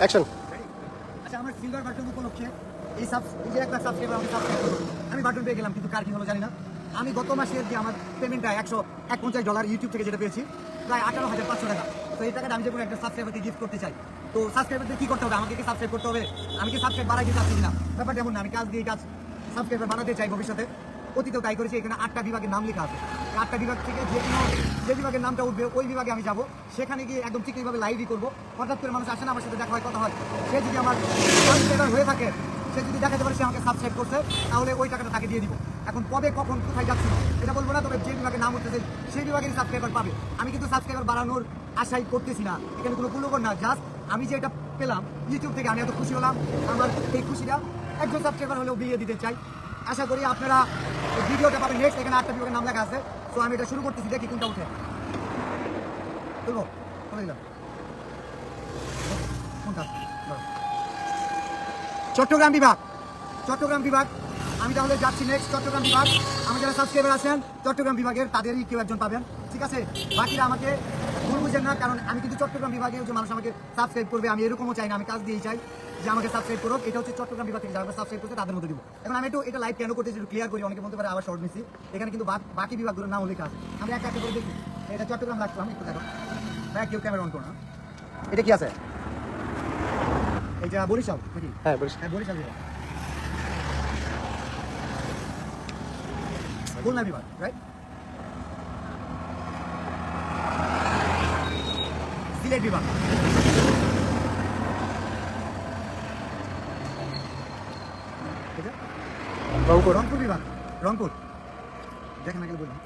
Action. আচ্ছা, আমার silver button উপলক্ষে এই যে 1 লাখ সাবস্ক্রাইবার আমাকে সাবস্ক্রাইব করো। আমি বাটন পেয়ে গেলাম, কিন্তু কার কি হলো জানি না। আমি গত মাসের যে আমার পেমেন্টটা $151 ইউটিউব থেকে যেটা পেয়েছি, প্রায় 18,500 টাকা। তো এই টাকাটা আমি যে কোনো একটা সাবস্ক্রাইবারকে গিফট করতে চাই। তো সাবস্ক্রাইবারদের কি করতে হবে? আমাকে কি সাবস্ক্রাইব করতে হবে? আমি কি সাবস্ক্রাইব বাড়াই দিতে চাচ্ছি না? ব্যাপারটা এমন না। আমি কাজ দিয়ে কাজ সাবস্ক্রাইবার বানাতে চাই ভবিষ্যতে। অতীতেও তাই করেছি। এখানে 8টা বিভাগের নাম লেখা আছে। 8টা বিভাগ থেকে যে বিভাগের নামটা উঠবে ওই বিভাগে আমি যাব। সেখানে গিয়ে একদম ঠিক এইভাবে লাইভই করবো। হঠাৎ করে মানুষ আসে না, আমার সাথে দেখা হয়, কথা হয়। সে যদি আমার সাবস্ক্রাইবার হয়ে থাকে, সে যদি দেখাতে পারে সে আমাকে সাবস্ক্রাইব করছে, তাহলে ওই টাকাটা তাকে দিয়ে দিব। এখন কবে কখন কোথায় যাচ্ছি এটা বলবো না, তবে যে বিভাগে নাম উঠতেছে সেই বিভাগের সাবস্ক্রাইবার পাবে। আমি কিন্তু সাবস্ক্রাইবার বাড়ানোর আশাই করতেছি না, এখানে কোনো কুলকর না। জাস্ট আমি যে এটা পেলাম ইউটিউব থেকে, আমি এত খুশি হলাম। আমার এই খুশিটা একজন সাবস্ক্রাইবার হলেও বিলিয়ে দিতে চাই। আশা করি আপনারা ভিডিওটা পাবেন নেক্সট। এখানে 8টা বিভাগের নাম লেখা আছে। তো আমি এটা শুরু করতেছি, দেখি কোনটা উঠে। তুলবো দিলাম কোনটা? চট্টগ্রাম বিভাগ। চট্টগ্রাম বিভাগ আমি তাহলে যাচ্ছি নেক্সট। চট্টগ্রাম বিভাগ, আমি যারা সাবস্ক্রাইবার আছেন চট্টগ্রাম বিভাগের, তাদেরই কেউ একজন পাবেন, ঠিক আছে? বাকিরা আমাকে ভুল বুঝেন না, কারণ আমি কিন্তু চট্টগ্রাম বিভাগে যে মানুষ আমাকে সাবস্ক্রাইব করবে আমি এরকমও চাই না। আমি কাজ দিয়েই চাই যে আমাকে সাবস্ক্রাইব করুক। এটা হচ্ছে চট্টগ্রাম বিভাগ থেকে যারা সাবস্ক্রাইব করছে তাদের মধ্যে দিব। এখন আমি এটা লাইভ কেন করতেছি একটু ক্লিয়ার করি। অনেকে বলতে পারে আবার শর্ট নিচ্ছি, এখানে কিন্তু বাকি বিভাগগুলোর নাম লেখা আছে। আমি একটা করে দেখি। এটা চট্টগ্রাম রাখলাম, একটু দেখো ভাই, কেউ ক্যামেরা অন করো না। এটা কি আছে? এটা বরিশাল নাকি? হ্যাঁ বলিস। হ্যাঁ, বরিশাল বিভাগ। খুলনা বিভাগ, রাইট? সিলেট বিভাগ। রংপুর। রংপুর বিভাগ। রংপুর দেখেন না, বলুন।